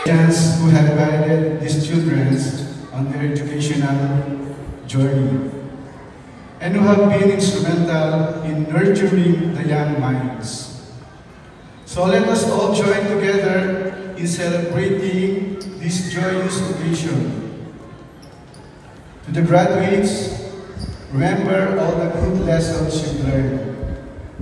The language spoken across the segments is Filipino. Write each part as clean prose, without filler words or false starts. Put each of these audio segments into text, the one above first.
Who have guided these children on their educational journey and who have been instrumental in nurturing the young minds. So let us all join together in celebrating this joyous occasion. To the graduates, remember all the good lessons you've learned.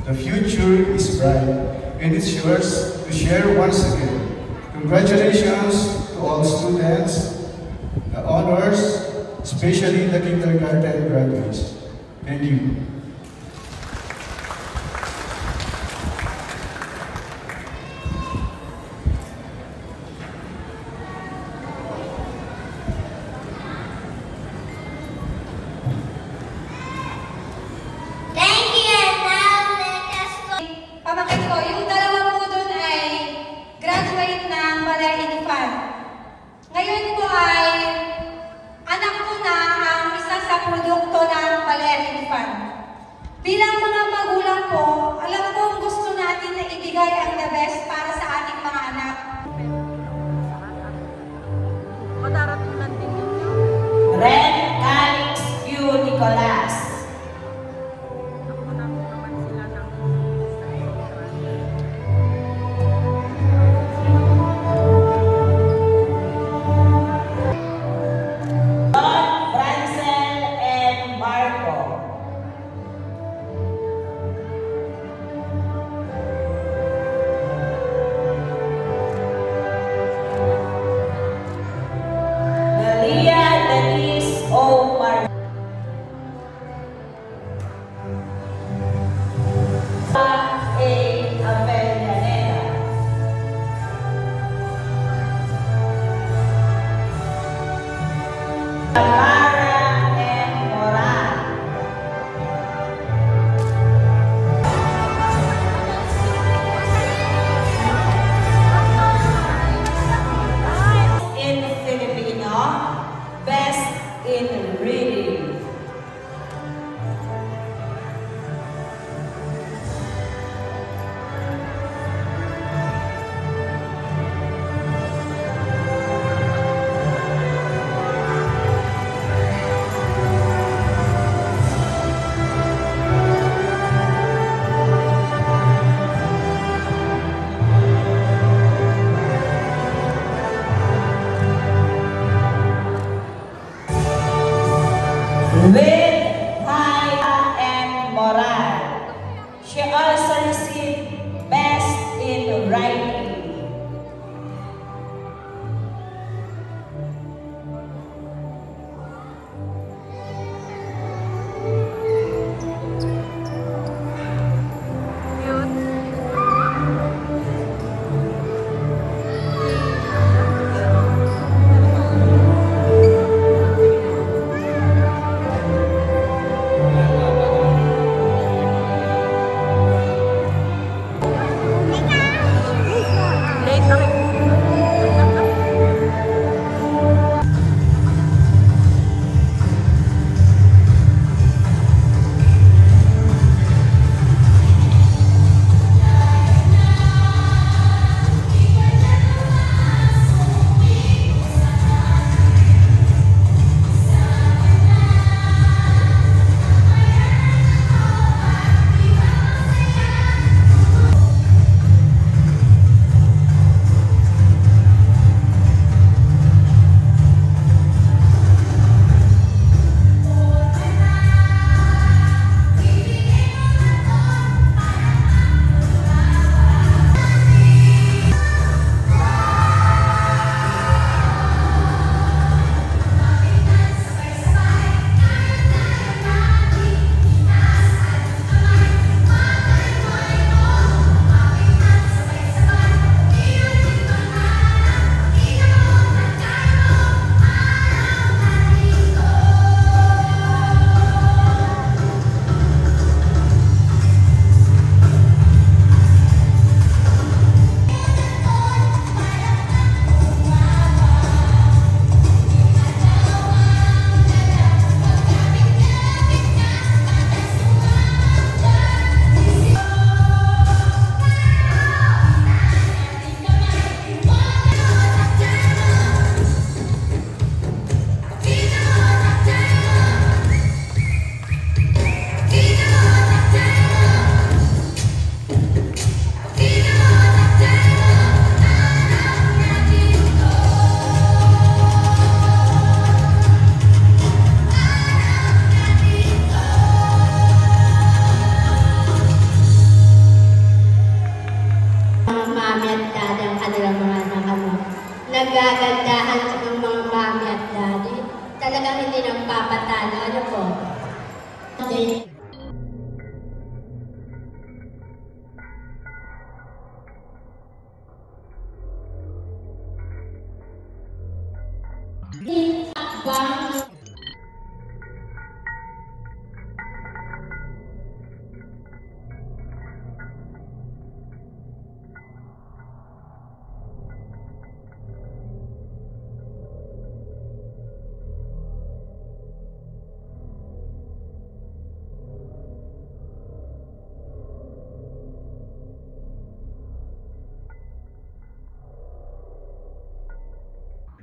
The future is bright and it's yours to share once again. Congratulations to all students, the honors, especially the kindergarten graduates. Thank you. Ngayon po ay anak ko na ang isa sa produkto ng Baler Fund. Bilang mga magulang po, alam kong gusto natin na ibigay ang the best para sa ating mga anak. Red Calix Q. Nicolas. With high and moral, she also received Best in Writing.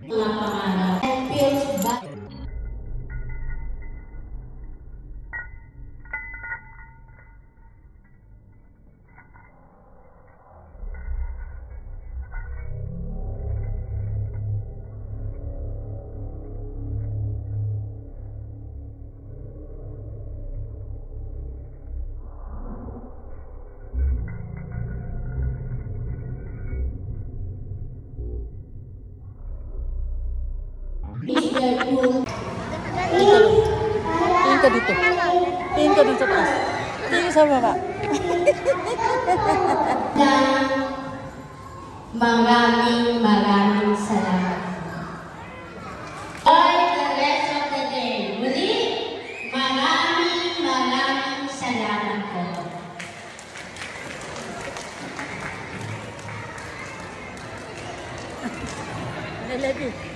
Mga pangarap. And feels bad. Tingin ka dito. Tingin ka dun sa taas. Tingin sa baba. Maraming salamat. For the rest of the day. Muli, maraming salamat po. Lelebi.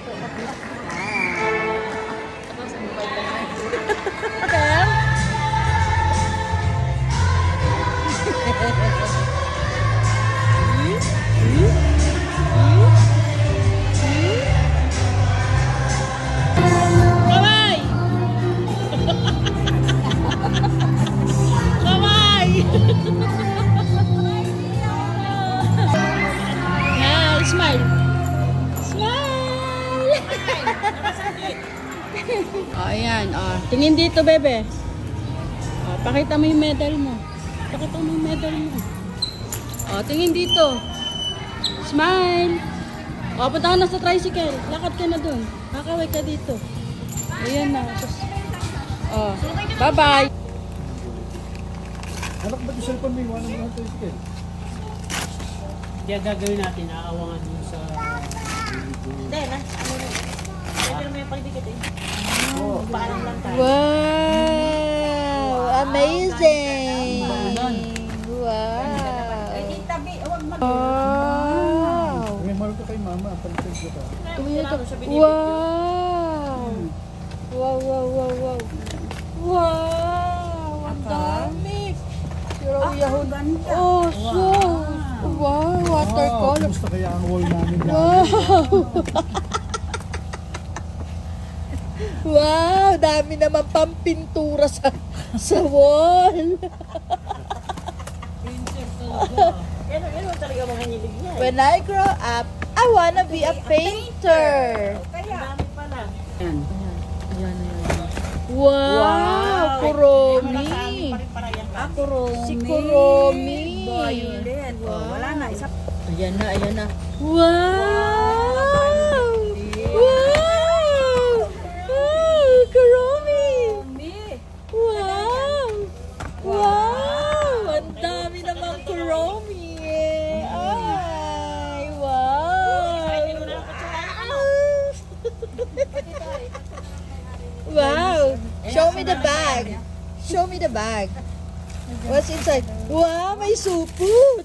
Kamay! Kamay! Yeah, smile. Smile! Oh, ayan. Oh. Tingin dito, bebe. Oh, pakita mo yung medal mo. Pakita mo yung medal mo. Oh, tingin dito. Smile. Oh, punta ka na sa tricycle. Lakad ka na dun. Kakaway ka dito. Ayan na. Oh, bye-bye. Anak, ba't yung cellphone mo iwanan mo lang ito? Hindi gagawin natin, aawangan mo sa... Hindi, na. Ano na? Pwede naman yung pagdikit eh. Paalam lang tayo. Wow! Amazing! Wow! Eh, di tabi. Huwag mag... Wow! May mahal ko kay mama, palitag ko ka. Wow! Wow, wow, wow, wow. Wow! Ang dami! Sira uyahon. Oh, so! Wow! Watercolor. Gusto kaya ang wall namin. Wow! Wow! Dami naman pampintura sa wall. Yan talaga mga hilig niya eh. When I grow up, I wanna be a painter. Kaya, dami pala. Yan. Wow! Kuromi! Kuromi. Si Kuromi. Violet. Wow. Wala na. Isa. Ayan na, ayan na. Wow! Wow! Wow! Kuromi! Wow! Wow! Ang dami namang Kuromi eh. Ay! Wow! Wow! Show me the bag. Show me the bag. What's inside? Wow! May supot!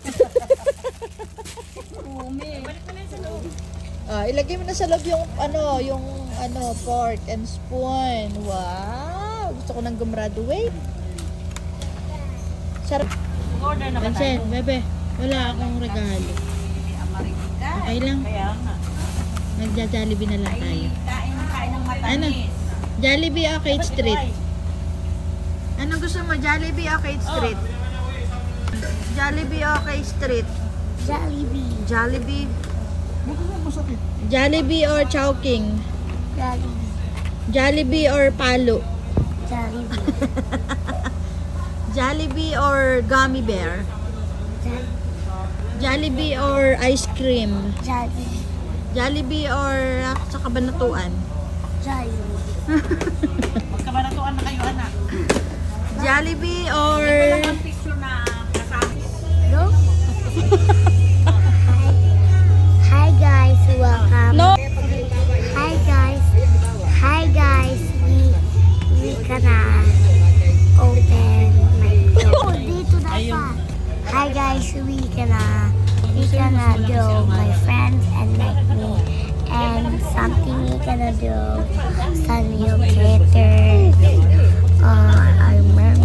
Ilagay mo na sa loob yung fork and spoon. Wow! Gusto ko nang gumraduate. Sarap. Order na ba tayo? Pansin, bebe. Wala akong regalo. Okay lang. Kaya nga. Magja-Jollibee na lang tayo. Kain ng matamis. Ano? Jollibee Arcade Street. Ano gusto mo? Jollibee Arcade Street. Jollibee Arcade Street. Jollibee. Jollibee. Masakit. Jollibee or Chowking. Jollibee. Jollibee or Palo. Jollibee. Jollibee or Gummy Bear. Jollibee or ice cream. Jollibee. Jollibee or sa Kabanatuan. Jollibee. Magkabaratuan na kayo, anak. Jollibee or Ang picture na kasama. No? Hi guys, welcome. no. Hi guys. Hi guys. We gonna open my door. Dito dapat. Hi guys, we gonna do my friends and make me and something we gonna do. Sunny theater. I remember